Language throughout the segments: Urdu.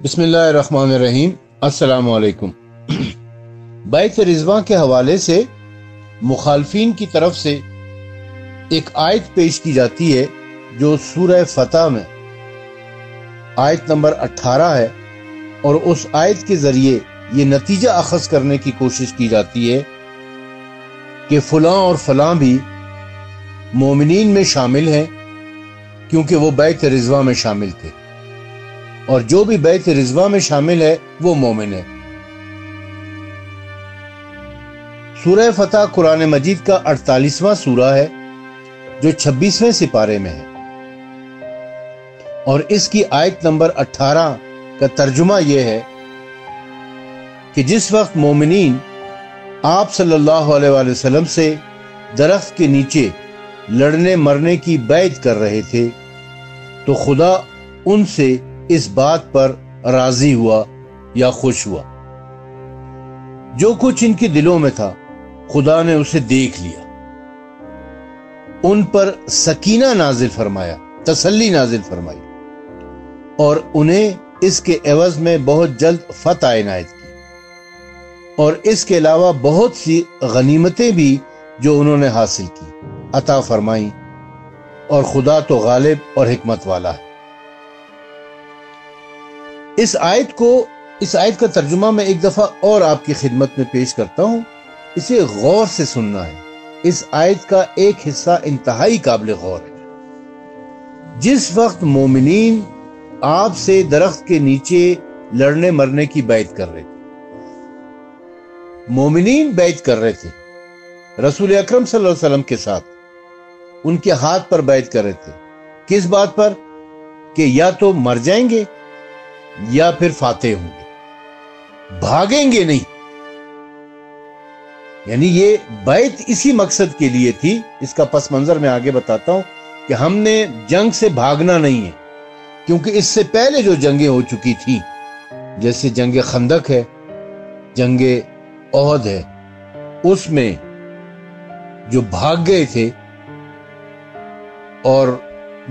بسم اللہ الرحمن الرحیم۔ السلام علیکم۔ بیعت رضوان کے حوالے سے مخالفین کی طرف سے ایک آیت پیش کی جاتی ہے جو سورہ فتح میں آیت نمبر 18 ہے، اور اس آیت کے ذریعے یہ نتیجہ اخذ کرنے کی کوشش کی جاتی ہے کہ فلاں اور فلاں بھی مومنین میں شامل ہیں کیونکہ وہ بیعت رضوان میں شامل تھے، اور جو بھی بیعت رضوان میں شامل ہے وہ مومن ہے۔ سورہ فتح قرآن مجید کا 48واں سورہ ہے جو 26ویں سپارے میں ہے، اور اس کی آیت نمبر 18 کا ترجمہ یہ ہے کہ جس وقت مومنین آپ صلی اللہ علیہ وآلہ وسلم سے درخت کے نیچے لڑنے مرنے کی بیعت کر رہے تھے تو خدا ان سے اس بات پر راضی ہوا یا خوش ہوا۔ جو کچھ ان کے دلوں میں تھا خدا نے اسے دیکھ لیا، ان پر سکینہ نازل فرمایا، تسلی نازل فرمائی، اور انہیں اس کے عوض میں بہت جلد فتح عنایت کی، اور اس کے علاوہ بہت سی غنیمتیں بھی جو انہوں نے حاصل کی عطا فرمائیں، اور خدا تو غالب اور حکمت والا ہے۔ اس آیت کا ترجمہ میں ایک دفعہ اور آپ کی خدمت میں پیش کرتا ہوں، اسے غور سے سننا ہے۔ اس آیت کا ایک حصہ انتہائی قابل غور ہے۔ جس وقت مومنین آپ سے درخت کے نیچے لڑنے مرنے کی بیعت کر رہے تھے، مومنین بیعت کر رہے تھے رسول اکرم صلی اللہ علیہ وسلم کے ساتھ، ان کے ہاتھ پر بیعت کر رہے تھے، کس بات پر؟ کہ یا تو مر جائیں گے یا پھر فاتح ہوں گے، بھاگیں گے نہیں۔ یعنی یہ بیعت اسی مقصد کے لیے تھی، اس کا پس منظر میں آگے بتاتا ہوں، کہ ہم نے جنگ سے بھاگنا نہیں ہے، کیونکہ اس سے پہلے جو جنگیں ہو چکی تھیں، جیسے جنگ خندق ہے، جنگ احد ہے، اس میں جو بھاگ گئے تھے، اور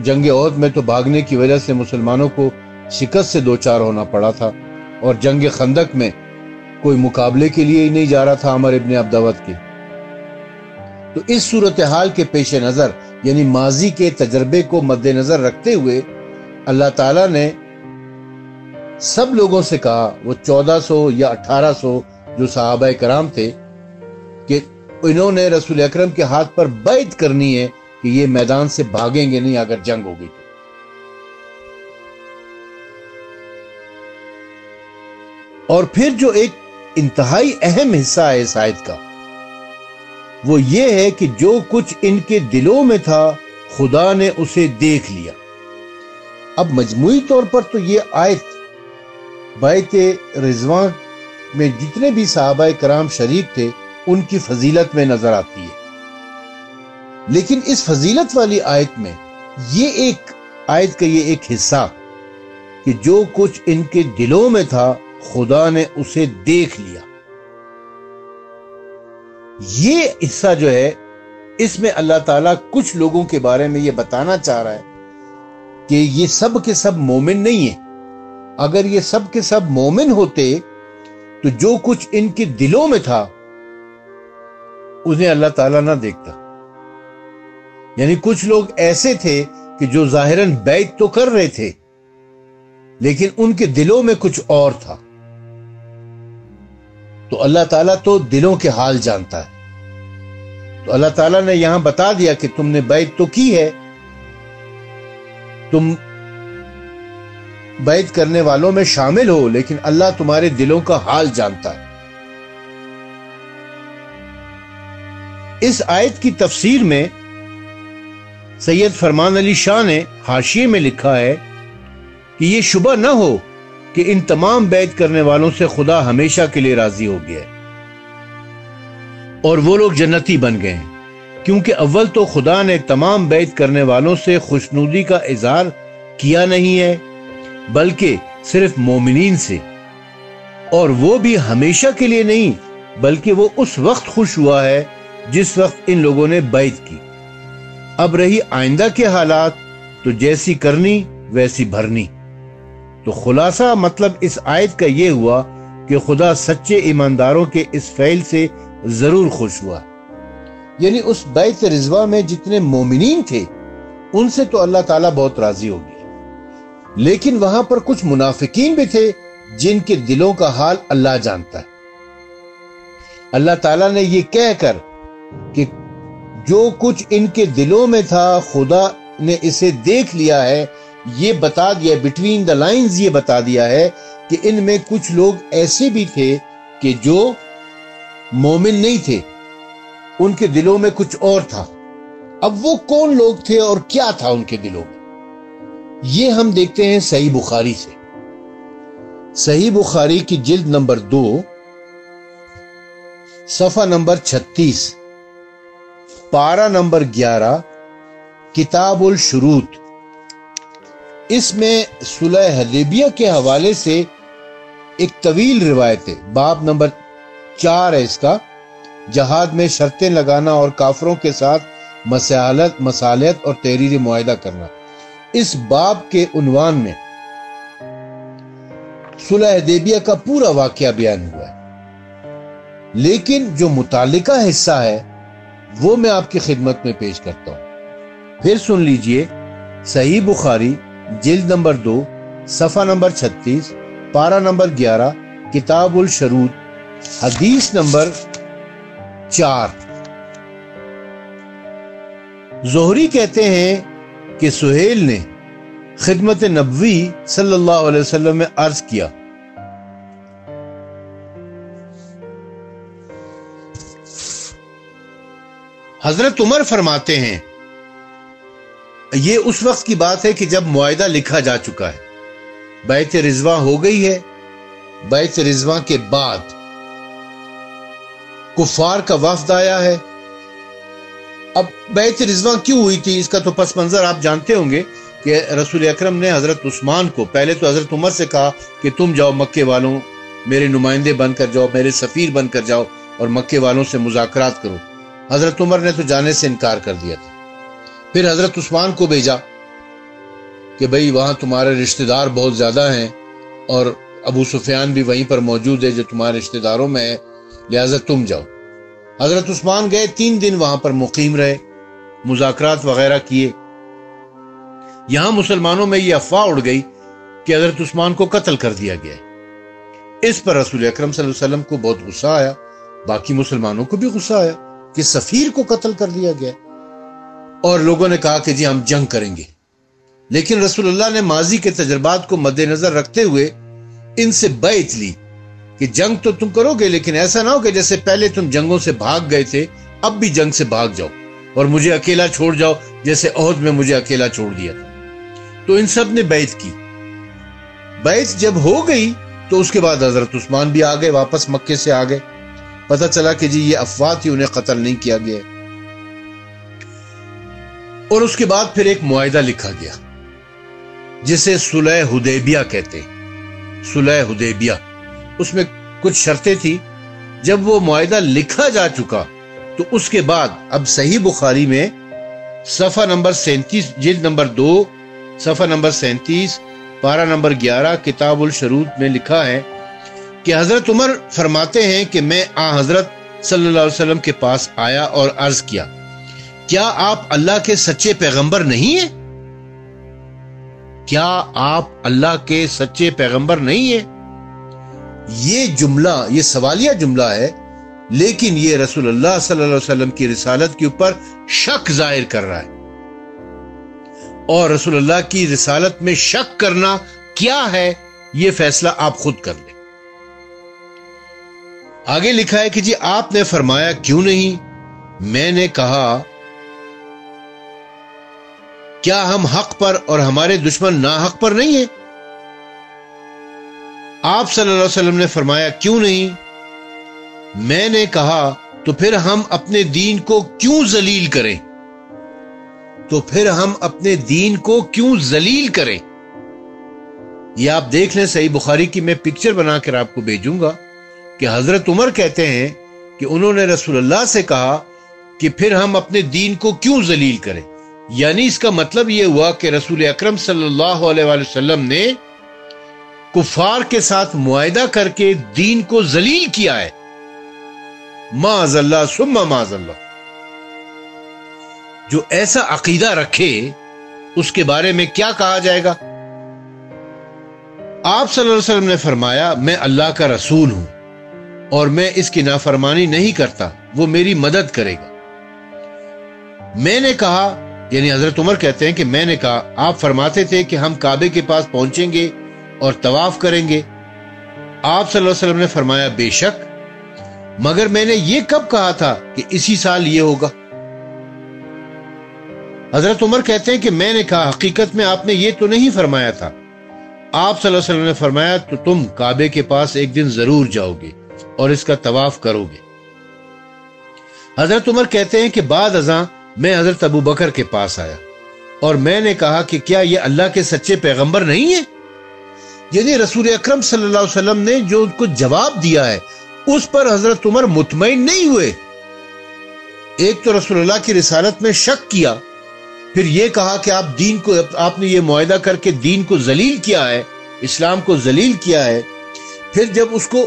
جنگ احد میں تو بھاگنے کی وجہ سے مسلمانوں کو شکست سے دوچار ہونا پڑا تھا، اور جنگ خندق میں کوئی مقابلے کے لیے ہی نہیں جا رہا تھا عمر ابن عبدود کے۔ تو اس صورتحال کے پیش نظر، یعنی ماضی کے تجربے کو مد نظر رکھتے ہوئے، اللہ تعالیٰ نے سب لوگوں سے کہا، وہ 1400 یا 1800 جو صحابہ کرام تھے، کہ انہوں نے رسول اکرم کے ہاتھ پر بیعت کرنی ہے کہ یہ میدان سے بھاگیں گے نہیں اگر جنگ ہوگی تو۔ اور پھر جو ایک انتہائی اہم حصہ ہے اس آیت کا، وہ یہ ہے کہ جو کچھ ان کے دلوں میں تھا خدا نے اسے دیکھ لیا۔ اب مجموعی طور پر تو یہ آیت بیعت رضوان میں جتنے بھی صحابہ کرام شریک تھے ان کی فضیلت میں نظر آتی ہے، لیکن اس فضیلت والی آیت میں یہ ایک آیت کا یہ ایک حصہ کہ جو کچھ ان کے دلوں میں تھا خدا نے اسے دیکھ لیا، یہ حصہ جو ہے اس میں اللہ تعالیٰ کچھ لوگوں کے بارے میں یہ بتانا چاہ رہا ہے کہ یہ سب کے سب مومن نہیں ہیں۔ اگر یہ سب کے سب مومن ہوتے تو جو کچھ ان کے دلوں میں تھا انہیں اللہ تعالیٰ نہ دیکھتا۔ یعنی کچھ لوگ ایسے تھے کہ جو ظاہراً بیعت تو کر رہے تھے لیکن ان کے دلوں میں کچھ اور تھا، تو اللہ تعالیٰ تو دلوں کے حال جانتا ہے۔ تو اللہ تعالیٰ نے یہاں بتا دیا کہ تم نے بیعت تو کی ہے، تم بیعت کرنے والوں میں شامل ہو، لیکن اللہ تمہارے دلوں کا حال جانتا ہے۔ اس آیت کی تفسیر میں سید فرمان علی شاہ نے حاشیے میں لکھا ہے کہ یہ شبہ نہ ہو کہ ان تمام بیعت کرنے والوں سے خدا ہمیشہ کے لیے راضی ہو گیا ہے اور وہ لوگ جنتی بن گئے ہیں، کیونکہ اول تو خدا نے تمام بیعت کرنے والوں سے خوشنودی کا اظہار کیا نہیں ہے بلکہ صرف مومنین سے، اور وہ بھی ہمیشہ کے لیے نہیں بلکہ وہ اس وقت خوش ہوا ہے جس وقت ان لوگوں نے بیعت کی۔ اب رہی آئندہ کے حالات تو جیسی کرنی ویسی بھرنی۔ تو خلاصہ مطلب اس آیت کا یہ ہوا کہ خدا سچے ایمانداروں کے اس فعل سے ضرور خوش ہوا. یعنی اس بیت رضوان میں جتنے مومنین تھے ان سے تو اللہ تعالیٰ بہت راضی ہو گیا، لیکن وہاں پر کچھ منافقین بھی تھے جن کے دلوں کا حال اللہ جانتا ہے. اللہ تعالیٰ نے یہ کہہ کر کہ جو کچھ ان کے دلوں میں تھا خدا نے اسے دیکھ لیا ہے، یہ بتا دیا بٹوین دا لائنز، یہ بتا دیا ہے کہ ان میں کچھ لوگ ایسے بھی تھے کہ جو مومن نہیں تھے، ان کے دلوں میں کچھ اور تھا. اب وہ کون لوگ تھے اور کیا تھا ان کے دلوں میں، یہ ہم دیکھتے ہیں صحیح بخاری سے. صحیح بخاری کی جلد نمبر 2 صفحہ نمبر 36 پارہ نمبر 11 کتاب الشروط. اس میں صلح حدیبیہ کے حوالے سے ایک طویل روایت ہے. باب نمبر 4 ہے اس کا، جہاد میں شرطیں لگانا اور کافروں کے ساتھ مصالحت اور تحریری معاہدہ کرنا. اس باب کے عنوان میں صلح حدیبیہ کا پورا واقعہ بیان ہوا ہے، لیکن جو متعلقہ حصہ ہے وہ میں آپ کی خدمت میں پیش کرتا ہوں. پھر سن لیجئے صحیح بخاری جلد نمبر 2 صفحہ نمبر 36 پارہ نمبر 11 کتاب الشروط حدیث نمبر 4. زہری کہتے ہیں کہ سہیل نے خدمت نبوی صلی اللہ علیہ وسلم میں عرض کیا، حضرت عمر فرماتے ہیں، یہ اس وقت کی بات ہے کہ جب معاہدہ لکھا جا چکا ہے، بیعت رضوان ہو گئی ہے. بیعت رضوان کے بعد کفار کا وفد آیا ہے. اب بیعت رضوان کیوں ہوئی تھی اس کا تو پس منظر آپ جانتے ہوں گے کہ رسول اکرم نے حضرت عثمان کو پہلے تو حضرت عمر سے کہا کہ تم جاؤ مکے والوں، میرے نمائندے بن کر جاؤ، میرے سفیر بن کر جاؤ اور مکے والوں سے مذاکرات کرو. حضرت عمر نے تو جانے سے انکار کر دیا تھا. پھر حضرت عثمان کو بھیجا کہ بھئی وہاں تمہارے رشتہ دار بہت زیادہ ہیں اور ابو سفیان بھی وہیں پر موجود ہے جو تمہارے رشتہ داروں میں ہے، لہذا تم جاؤ. حضرت عثمان گئے، 3 دن وہاں پر مقیم رہے، مذاکرات وغیرہ کیے. یہاں مسلمانوں میں یہ افواہ اڑ گئی کہ حضرت عثمان کو قتل کر دیا گیا ہے. اس پر رسول اکرم صلی اللہ علیہ وسلم کو بہت غصہ آیا، باقی مسلمانوں کو بھی غصہ آیا کہ سفیر کو قتل کر دیا گیا، اور لوگوں نے کہا کہ جی ہم جنگ کریں گے. لیکن رسول اللہ نے ماضی کے تجربات کو مد نظر رکھتے ہوئے ان سے بیعت لی کہ جنگ تو تم کرو گے، لیکن ایسا نہ ہو کہ جیسے پہلے تم جنگوں سے بھاگ گئے تھے اب بھی جنگ سے بھاگ جاؤ اور مجھے اکیلا چھوڑ جاؤ جیسے احد میں مجھے اکیلا چھوڑ دیا تھا. تو ان سب نے بیعت کی. بیعت جب ہو گئی تو اس کے بعد حضرت عثمان بھی آ گئے، واپس مکے سے آ گئے. پتہ چلا کہ جی یہ افواہ تھی، انہیں قتل نہیں کیا گیا. اور اس کے بعد پھر ایک معاہدہ لکھا گیا جسے صلح حدیبیہ کہتے ہیں. صلح حدیبیہ، اس میں کچھ شرطیں تھی. جب وہ معاہدہ لکھا جا چکا تو اس کے بعد اب صحیح بخاری میں صفحہ نمبر 37 جلد نمبر 2 صفحہ نمبر 37 پارہ نمبر 11 کتاب الشروط میں لکھا ہے کہ حضرت عمر فرماتے ہیں کہ میں حضرت صلی اللہ علیہ وسلم کے پاس آیا اور عرض کیا، کیا آپ اللہ کے سچے پیغمبر نہیں ہیں؟ کیا آپ اللہ کے سچے پیغمبر نہیں ہیں؟ یہ جملہ، یہ سوالیہ جملہ ہے، لیکن یہ رسول اللہ صلی اللہ علیہ وسلم کی رسالت کے اوپر شک ظاہر کر رہا ہے. اور رسول اللہ کی رسالت میں شک کرنا کیا ہے یہ فیصلہ آپ خود کر لیں. آگے لکھا ہے کہ جی آپ نے فرمایا کیوں نہیں؟ میں نے کہا کیا ہم حق پر اور ہمارے دشمن ناحق پر نہیں ہیں؟ آپ صلی اللہ علیہ وسلم نے فرمایا کیوں نہیں؟ میں نے کہا تو پھر ہم اپنے دین کو کیوں ذلیل کریں؟ تو پھر ہم اپنے دین کو کیوں ذلیل کریں؟ یہ آپ دیکھ لیں، صحیح بخاری کی میں پکچر بنا کر آپ کو بھیجوں گا کہ حضرت عمر کہتے ہیں کہ انہوں نے رسول اللہ سے کہا کہ پھر ہم اپنے دین کو کیوں ذلیل کریں. یعنی اس کا مطلب یہ ہوا کہ رسول اکرم صلی اللہ علیہ وسلم نے کفار کے ساتھ معاہدہ کر کے دین کو ذلیل کیا ہے، معاذ اللہ ثم معاذ اللہ۔ جو ایسا عقیدہ رکھے اس کے بارے میں کیا کہا جائے گا؟ آپ صلی اللہ علیہ وسلم نے فرمایا میں اللہ کا رسول ہوں اور میں اس کی نافرمانی نہیں کرتا، وہ میری مدد کرے گا۔ میں نے کہا، یعنی حضرت عمر کہتے ہیں کہ میں نے کہا، آپ فرماتے تھے کہ ہم کعبے کے پاس پہنچیں گے اور طواف کریں گے۔ آپ صلی اللہ علیہ وسلم نے فرمایا بے شک، مگر میں نے یہ کب کہا تھا کہ اسی سال یہ ہوگا؟ حضرت عمر کہتے ہیں کہ میں نے کہا حقیقت میں آپ نے یہ تو نہیں فرمایا تھا۔ آپ صلی اللہ علیہ وسلم نے فرمایا تو تم کعبے کے پاس ایک دن ضرور جاؤ گے اور اس کا طواف کرو گے۔ حضرت عمر کہتے ہیں کہ بعد ازاں میں حضرت ابو بکر کے پاس آیا اور میں نے کہا کہ کیا یہ اللہ کے سچے پیغمبر نہیں ہیں؟ یعنی رسول اکرم صلی اللہ علیہ وسلم نے جو ان کو جواب دیا ہے اس پر حضرت عمر مطمئن نہیں ہوئے۔ ایک تو رسول اللہ کی رسالت میں شک کیا، پھر یہ کہا کہ آپ نے یہ معاہدہ کر کے دین کو ذلیل کیا ہے، اسلام کو ذلیل کیا ہے۔ پھر جب اس کو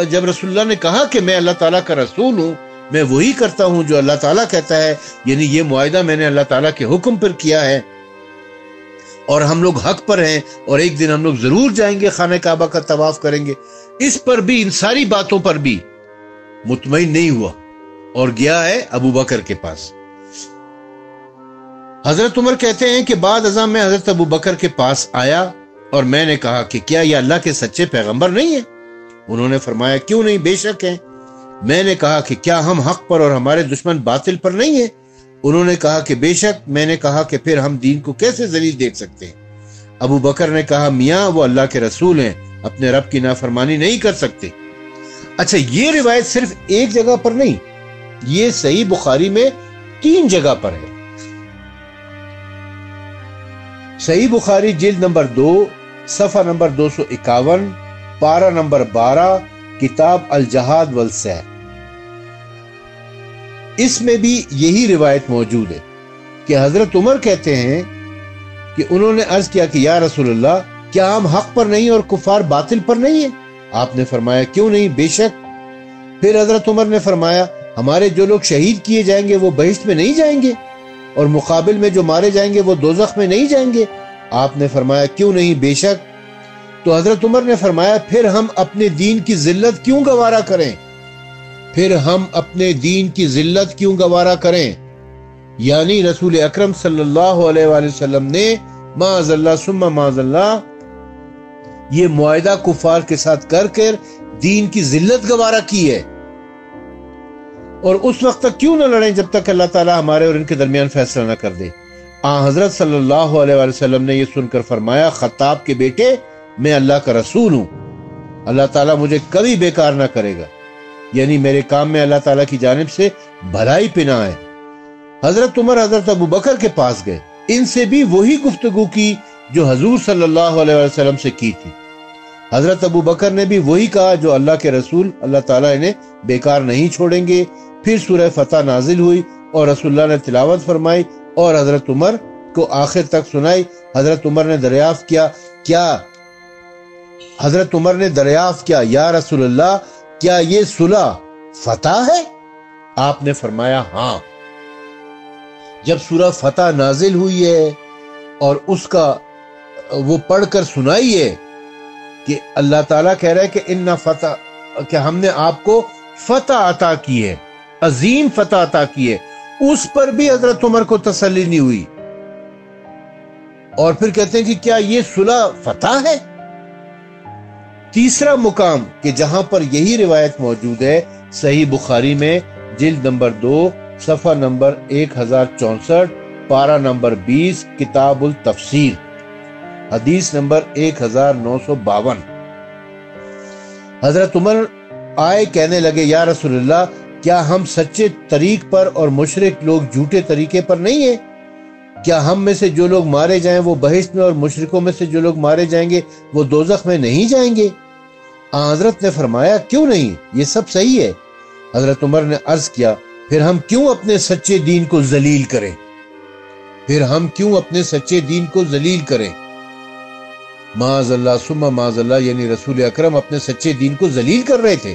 جب رسول اللہ نے کہا کہ میں اللہ تعالیٰ کا رسول ہوں، میں وہی کرتا ہوں جو اللہ تعالیٰ کہتا ہے، یعنی یہ معاہدہ میں نے اللہ تعالیٰ کے حکم پر کیا ہے اور ہم لوگ حق پر ہیں اور ایک دن ہم لوگ ضرور جائیں گے خانہ کعبہ کا طواف کریں گے، اس پر بھی، ان ساری باتوں پر بھی مطمئن نہیں ہوا اور گیا ہے ابو بکر کے پاس۔ حضرت عمر کہتے ہیں کہ بعد ازاں میں حضرت ابو بکر کے پاس آیا اور میں نے کہا کہ کیا یہ اللہ کے سچے پیغمبر نہیں ہیں؟ انہوں نے فرمایا کیوں نہیں، بے شک ہیں۔ میں نے کہا کہ کیا ہم حق پر اور ہمارے دشمن باطل پر نہیں ہیں؟ انہوں نے کہا کہ بے شک۔ میں نے کہا کہ پھر ہم دین کو کیسے ذلیل دیکھ سکتے ہیں؟ ابو بکر نے کہا میاں وہ اللہ کے رسول ہیں، اپنے رب کی نافرمانی نہیں کر سکتے۔ اچھا، یہ روایت صرف ایک جگہ پر نہیں، یہ صحیح بخاری میں 3 جگہ پر ہے۔ صحیح بخاری جلد نمبر 2 صفحہ نمبر 251، پارہ نمبر 12، کتاب الجہاد والسیر۔ اس میں بھی یہی روایت موجود ہے کہ حضرت عمر کہتے ہیں کہ انہوں نے عرض کیا کہ یا رسول اللہ کیا ہم حق پر نہیں اور کفار باطل پر نہیں ہیں؟ آپ نے فرمایا کیوں نہیں، بے شک۔ پھر حضرت عمر نے فرمایا ہمارے جو لوگ شہید کیے جائیں گے وہ بہشت میں نہیں جائیں گے اور مقابل میں جو مارے جائیں گے وہ دوزخ میں نہیں جائیں گے؟ آپ نے فرمایا کیوں نہیں، بے شک۔ تو حضرت عمر نے فرمایا پھر ہم اپنے دین کی ذلت کیوں گوارا کریں؟ پھر ہم اپنے دین کی ذلت کیوں گوارا کریں؟ یعنی رسول اکرم صلی اللہ علیہ وآلہ وسلم نے معاذ اللہ ثم معاذ اللہ یہ معاہدہ کفار کے ساتھ کر دین کی ذلت گوارا کی ہے، اور اس وقت تک کیوں نہ لڑیں جب تک اللہ تعالیٰ ہمارے اور ان کے درمیان فیصلہ نہ کر دے۔ حضرت صلی اللہ علیہ وآلہ وسلم نے یہ سن کر فرمایا خطاب کے بیٹے میں اللہ کا رسول ہوں، اللہ تعالیٰ مجھے کبھی بیکار نہ کرے گا، یعنی میرے کام میں اللہ تعالیٰ کی جانب سے بھلائی پناہ ہے۔ حضرت عمر حضرت ابو بکر کے پاس گئے، ان سے بھی وہی گفتگو کی جو حضور صلی اللہ علیہ وسلم سے کی تھی۔ حضرت ابو بکر نے بھی وہی کہا جو اللہ کے رسول اللہ تعالیٰ انہیں بیکار نہیں چھوڑیں گے۔ پھر سورہ فتح نازل ہوئی اور رسول اللہ نے تلاوت فرمائی اور حضرت عمر کو آخر تک سنائی۔ حضرت عمر نے دریافت کیا یا رسول اللہ کیا یہ صلح فتح ہے؟ آپ نے فرمایا ہاں۔ جب سورہ فتح نازل ہوئی ہے اور اس کا وہ پڑھ کر سنائی ہے کہ اللہ تعالیٰ کہہ رہا ہے کہ ہم نے آپ کو فتح عطا کی ہے، عظیم فتح عطا کی ہے، اس پر بھی حضرت عمر کو تسلی نہیں ہوئی، اور پھر کہتے ہیں کہ کیا یہ صلح فتح ہے؟ تیسرا مقام کہ جہاں پر یہی روایت موجود ہے صحیح بخاری میں جلد نمبر 2 صفحہ نمبر 1064، پارہ نمبر 20، کتاب التفسیر، حدیث نمبر 1952۔ حضرت عمر آئے، کہنے لگے یا رسول اللہ کیا ہم سچے طریق پر اور مشرک لوگ جھوٹے طریقے پر نہیں ہیں؟ کیا ہم میں سے جو لوگ مارے جائیں وہ بہشت میں اور مشرکوں میں سے جو لوگ مارے جائیں گے وہ دوزخ میں نہیں جائیں گے؟ حضرت نے فرمایا کیوں نہیں، یہ سب صحیح ہے۔ حضرت عمر نے عرض کیا پھر ہم کیوں اپنے سچے دین کو ذلیل کریں؟ معاذ اللہ ثم معاذ اللہ، یعنی رسول اکرم اپنے سچے دین کو ذلیل کر رہے تھے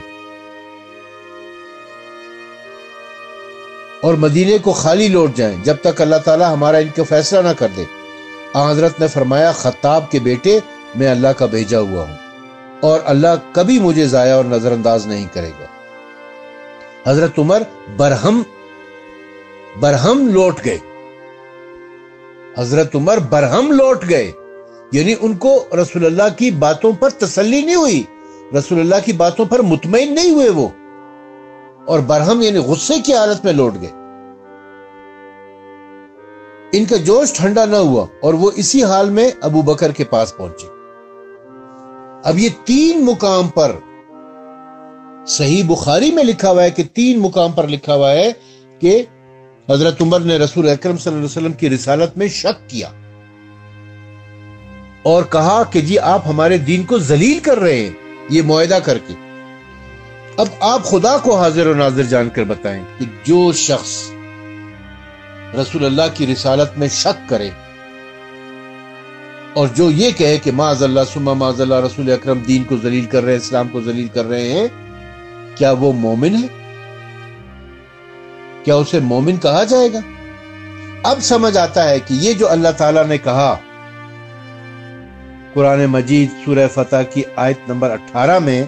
اور مدینے کو خالی لوٹ جائیں جب تک اللہ تعالیٰ ہمارا ان کا فیصلہ نہ کر دے۔ حضرت نے فرمایا، خطاب کے بیٹے، میں اللہ کا بھیجا ہوا ہوں اور اللہ کبھی مجھے ضائع اور نظر انداز نہیں کرے گا۔ حضرت عمر برہم لوٹ گئے، حضرت عمر برہم لوٹ گئے، یعنی ان کو رسول اللہ کی باتوں پر تسلی نہیں ہوئی، رسول اللہ کی باتوں پر مطمئن نہیں ہوئے وہ، اور برہم یعنی غصے کی حالت میں لوٹ گئے۔ ان کا جوش ٹھنڈا نہ ہوا اور وہ اسی حال میں ابو بکر کے پاس پہنچے۔ اب یہ 3 مقام پر صحیح بخاری میں لکھا ہوا ہے کہ 3 مقام پر لکھا ہوا ہے کہ حضرت عمر نے رسول اکرم صلی اللہ علیہ وسلم کی رسالت میں شک کیا اور کہا کہ جی آپ ہمارے دین کو ذلیل کر رہے ہیں یہ معاہدہ کر کے۔ اب آپ خدا کو حاضر و ناظر جان کر بتائیں کہ جو شخص رسول اللہ کی رسالت میں شک کرے اور جو یہ کہے کہ معاذ اللہ ثم معاذ اللہ رسول اکرم دین کو ذلیل کر رہے ہیں، اسلام کو ذلیل کر رہے ہیں، کیا وہ مومن ہے؟ کیا اسے مومن کہا جائے گا؟ اب سمجھ آتا ہے کہ یہ جو اللہ تعالیٰ نے کہا قرآن مجید سورہ فتح کی آیت نمبر 18 میں،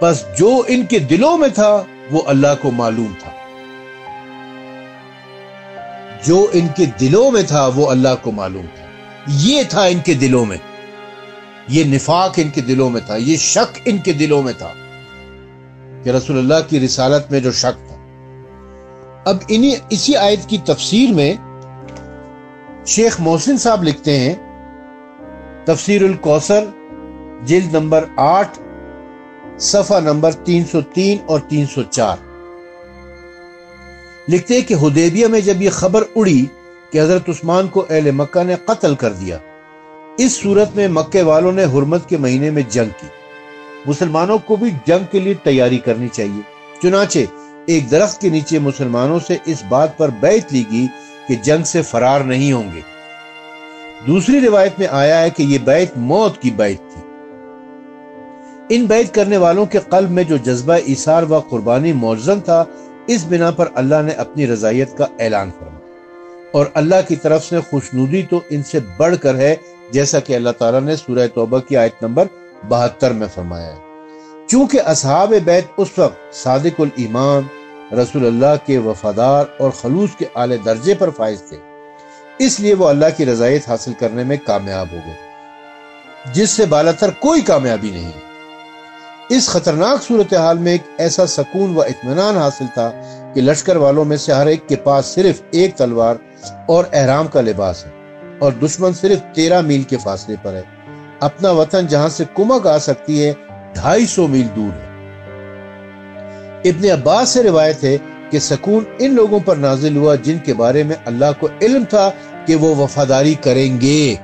بس جو ان کے دلوں میں تھا وہ اللہ کو معلوم تھا، جو ان کے دلوں میں تھا وہ اللہ کو معلوم تھا۔ یہ تھا ان کے دلوں میں، یہ نفاق ان کے دلوں میں تھا، یہ شک ان کے دلوں میں تھا کہ رسول اللہ کی رسالت میں جو شک تھا۔ اب اسی آیت کی تفسیر میں شیخ محسن صاحب لکھتے ہیں، تفسیر الکوثر جلد نمبر 8 صفحہ نمبر 303 اور 304، لکھتے ہیں کہ حدیبیہ میں جب یہ خبر اڑی کہ حضرت عثمان کو اہل مکہ نے قتل کر دیا، اس صورت میں مکے والوں نے حرمت کے مہینے میں جنگ کی۔ مسلمانوں کو بھی جنگ کے لیے تیاری کرنی چاہیے، چنانچہ ایک درخت کے نیچے مسلمانوں سے اس بات پر بیعت لی گئی کہ جنگ سے فرار نہیں ہوں گے۔ دوسری روایت میں آیا ہے کہ یہ بیعت موت کی بیعت تھی۔ ان بیعت کرنے والوں کے قلب میں جو جذبہ ایثار و قربانی موجزن تھا، اس بنا پر اللہ نے اپنی رضائیت کا اعلان فرمایا، اور اللہ کی طرف سے خوشنودی تو ان سے بڑھ کر ہے، جیسا کہ اللہ تعالیٰ نے سورہ توبہ کی آیت نمبر 72 میں فرمایا ہے۔ چونکہ اصحاب بیت اس وقت صادق الایمان، رسول اللہ کے وفادار اور خلوص کے اعلی درجے پر فائز تھے، اس لیے وہ اللہ کی رضایت حاصل کرنے میں کامیاب ہو گئے، جس سے بالاتر کوئی کامیابی نہیں ہے۔ اس خطرناک صورتحال میں ایک ایسا سکون و اطمینان حاصل تھا کہ لشکر والوں میں سے ہر ایک کے پاس صرف ایک تلوار اور احرام کا لباس ہے، اور دشمن صرف 13 میل کے فاصلے پر ہے۔ اپنا وطن جہاں سے کمک آ سکتی ہے 250 میل دور ہے۔ ابن عباس سے روایت ہے کہ سکون ان لوگوں پر نازل ہوا جن کے بارے میں اللہ کو علم تھا کہ وہ وفاداری کریں گے۔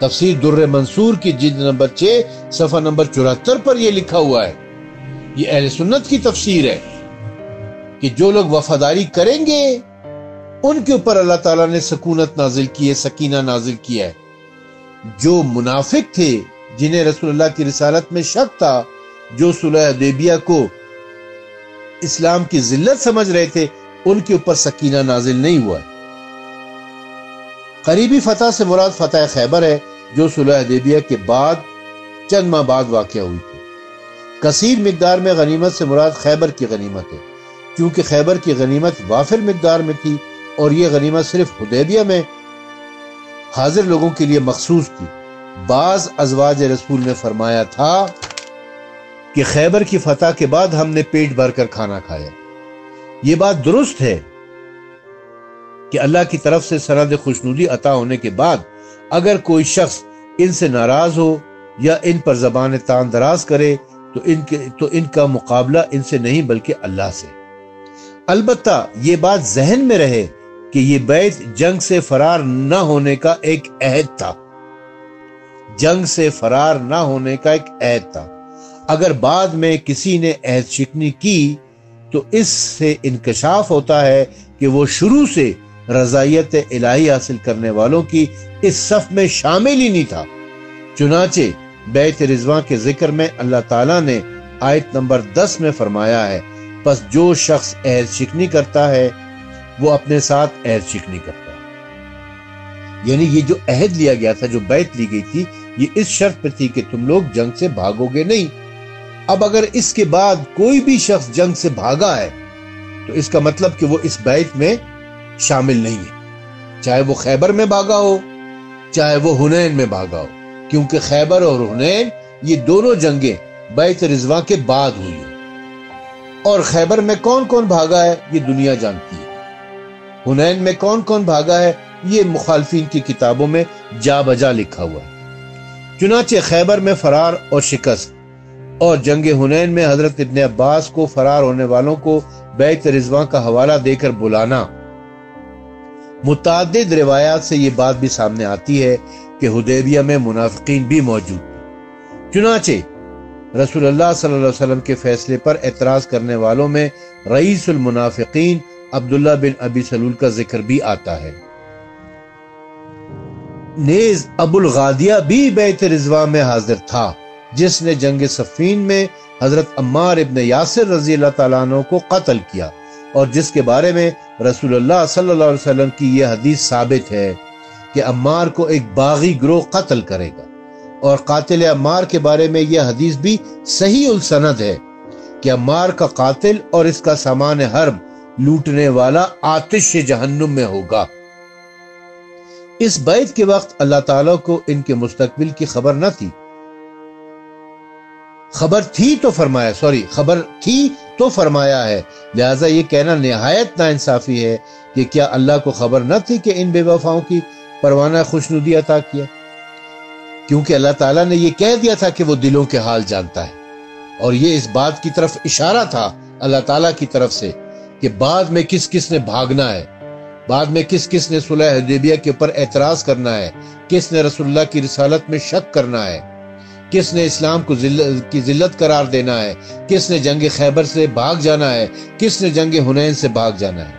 تفسیر در منصور کی جلد نمبر 6 صفحہ نمبر 74 پر یہ لکھا ہوا ہے، یہ اہل سنت کی تفسیر ہے کہ جو لوگ وفاداری کریں گے ان کے اوپر اللہ تعالیٰ نے سکونت نازل کی ہے، سکینہ نازل کیا ہے۔ جو منافق تھے، جنہیں رسول اللہ کی رسالت میں شک تھا، جو صلح حدیبیہ کو اسلام کی ذلت سمجھ رہے تھے، ان کے اوپر سکینہ نازل نہیں ہوا ہے۔ قریبی فتح سے مراد فتح خیبر ہے، جو صلح حدیبیہ کے بعد چند ماہ بعد واقع ہوئی تھی۔ کثیر مقدار میں غنیمت سے مراد خیبر کی غنیمت ہے، کیونکہ خیبر کی غنیمت وافر مقدار میں تھی اور یہ غنیمت صرف حدیبیہ میں حاضر لوگوں کے لیے مخصوص تھی۔ بعض ازواج رسول نے فرمایا تھا کہ خیبر کی فتح کے بعد ہم نے پیٹ بھر کر کھانا کھایا۔ یہ بات درست ہے کہ اللہ کی طرف سے سند خوشنودی عطا ہونے کے بعد اگر کوئی شخص ان سے ناراض ہو یا ان پر زبان تان دراز کرے تو ان کا مقابلہ ان سے نہیں بلکہ اللہ سے۔ البتہ یہ بات ذہن میں رہے کہ یہ بیعت جنگ سے فرار نہ ہونے کا ایک عہد تھا، جنگ سے فرار نہ ہونے کا ایک عہد تھا۔ اگر بعد میں کسی نے عہد شکنی کی تو اس سے انکشاف ہوتا ہے کہ وہ شروع سے رضائیت الہی حاصل کرنے والوں کی اس صف میں شامل ہی نہیں تھا۔ چنانچہ بیعت رضوان کے ذکر میں اللہ تعالیٰ نے آیت نمبر 10 میں فرمایا ہے، پس جو شخص عہد شکنی کرتا ہے وہ اپنے ساتھ عہد شکنی کرتا ہے۔ یعنی یہ جو عہد لیا گیا تھا، جو بیعت لی گئی تھی، یہ اس شرط پہ تھی کہ تم لوگ جنگ سے بھاگو گے نہیں۔ اب اگر اس کے بعد کوئی بھی شخص جنگ سے بھاگا ہے تو اس کا مطلب کہ وہ اس بیعت میں شامل نہیں ہے، چاہے وہ خیبر میں بھاگا ہو، چاہے وہ حنین میں بھاگا ہو، کیونکہ خیبر اور حنین یہ دونوں جنگیں بیعت رضوان کے بعد ہوئی ہیں۔ اور خیبر میں کون کون بھاگا ہے یہ دنیا جانتی ہے، حنین میں کون کون بھاگا ہے یہ مخالفین کی کتابوں میں جا بجا لکھا ہوا ہے۔ چنانچہ خیبر میں فرار اور شکست اور جنگ حنین میں حضرت ابن عباس کو فرار ہونے والوں کو بیعت رضوان کا حوالہ دے کر بلانا، متعدد روایات سے یہ بات بھی سامنے آتی ہے کہ حدیبیہ میں منافقین بھی موجود تھے۔ چنانچہ رسول اللہ صلی اللہ علیہ وسلم کے فیصلے پر اعتراض کرنے والوں میں رئیس المنافقین عبداللہ بن ابی سلول کا ذکر بھی آتا ہے۔ نیز ابو الغادیہ بھی بیعت رضوان میں حاضر تھا، جس نے جنگ صفین میں حضرت عمار ابن یاسر رضی اللہ تعالیٰ عنہ کو قتل کیا، اور جس کے بارے میں رسول اللہ صلی اللہ علیہ وسلم کی یہ حدیث ثابت ہے کہ عمار کو ایک باغی گروہ قتل کرے گا، اور قاتل عمار کے بارے میں یہ حدیث بھی صحیح السند ہے کہ عمار کا قاتل اور اس کا سامان حرب لوٹنے والا آتش جہنم میں ہوگا۔ اس بیعت کے وقت اللہ تعالیٰ کو ان کے مستقبل کی خبر نہ تھی، خبر تھی تو فرمایا ہے، لہذا یہ کہنا نہایت ناانصافی ہے کہ کیا اللہ کو خبر نہ تھی کہ ان بے وفاؤں کی پروانہ خوشنودی عطا کیا، کیونکہ اللہ تعالیٰ نے یہ کہہ دیا تھا کہ وہ دلوں کے حال جانتا ہے، اور یہ اس بات کی طرف اشارہ تھا اللہ تعالیٰ کی طرف سے کہ بعد میں کس کس نے بھاگنا ہے، بعد میں کس کس نے صلح حدیبیہ کے اوپر اعتراض کرنا ہے، کس نے رسول اللہ کی رسالت میں شک کرنا ہے، کس نے اسلام کو کی ذلت قرار دینا ہے، کس نے جنگ خیبر سے بھاگ جانا ہے، کس نے جنگ حنین سے بھاگ جانا ہے۔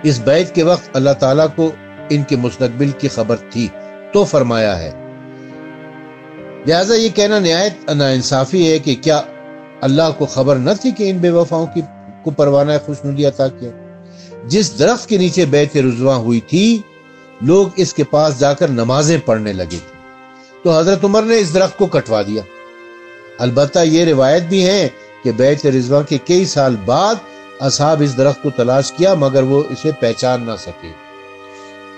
اس بیعت کے وقت اللہ تعالیٰ کو ان کے مستقبل کی خبر تھی تو فرمایا ہے، لہذا یہ کہنا نہایت ناانصافی ہے کہ کیا اللہ کو خبر نہ تھی کہ ان بے وفاؤں کو پروانہ خوشنودی عطا کیا۔ جس درخت کے نیچے بیعت رضوان ہوئی تھی لوگ اس کے پاس جا کر نمازیں پڑھنے لگے تھے، تو حضرت عمر نے اس درخت کو کٹوا دیا۔ البتہ یہ روایت بھی ہے کہ بیعت رضوان کے کئی سال بعد اصحاب اس درخت کو تلاش کیا مگر وہ اسے پہچان نہ سکے۔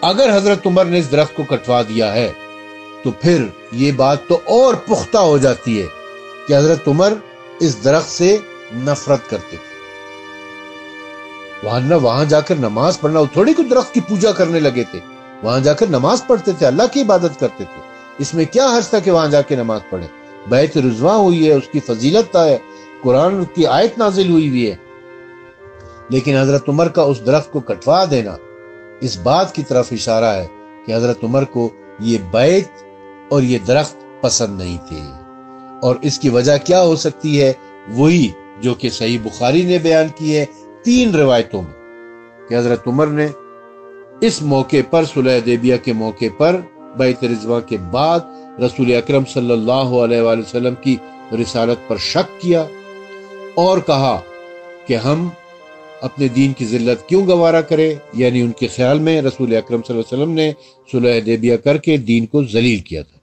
اگر حضرت عمر نے اس درخت کو کٹوا دیا ہے تو پھر یہ بات تو اور پختہ ہو جاتی ہے کہ حضرت عمر اس درخت سے نفرت کرتے تھے، وہاں جا کر نماز پڑھنا، وہ تھوڑی کوئی درخت کی پوجا کرنے لگے تھے، وہاں جا کر نماز پڑھتے تھے، اللہ کی عبادت کرتے تھے۔ اس میں کیا حرج تھا کہ وہاں جا کے نماز پڑھے؟ بیعت رضوان ہوئی ہے، اس کی فضیلت ہے، قرآن کی آیت نازل ہوئی ہے، لیکن حضرت عمر کا اس درخت کو کٹوا دینا اس بات کی طرف اشارہ ہے کہ حضرت عمر کو یہ بیعت اور یہ درخت پسند نہیں تھے۔ اور اس کی وجہ کیا ہو سکتی ہے؟ وہی جو کہ صحیح بخاری نے بیان کی ہے 3 روایتوں میں کہ حضرت عمر نے اس موقع پر، صلح حدیبیہ کے موقع پر، بیعت رضوان کے بعد رسول اکرم صلی اللہ علیہ وآلہ وسلم کی رسالت پر شک کیا اور کہا کہ ہم اپنے دین کی ذلت کیوں گوارا کرے، یعنی ان کے خیال میں رسول اکرم صلی اللہ علیہ وسلم نے صلح حدیبیہ کر کے دین کو ذلیل کیا تھا۔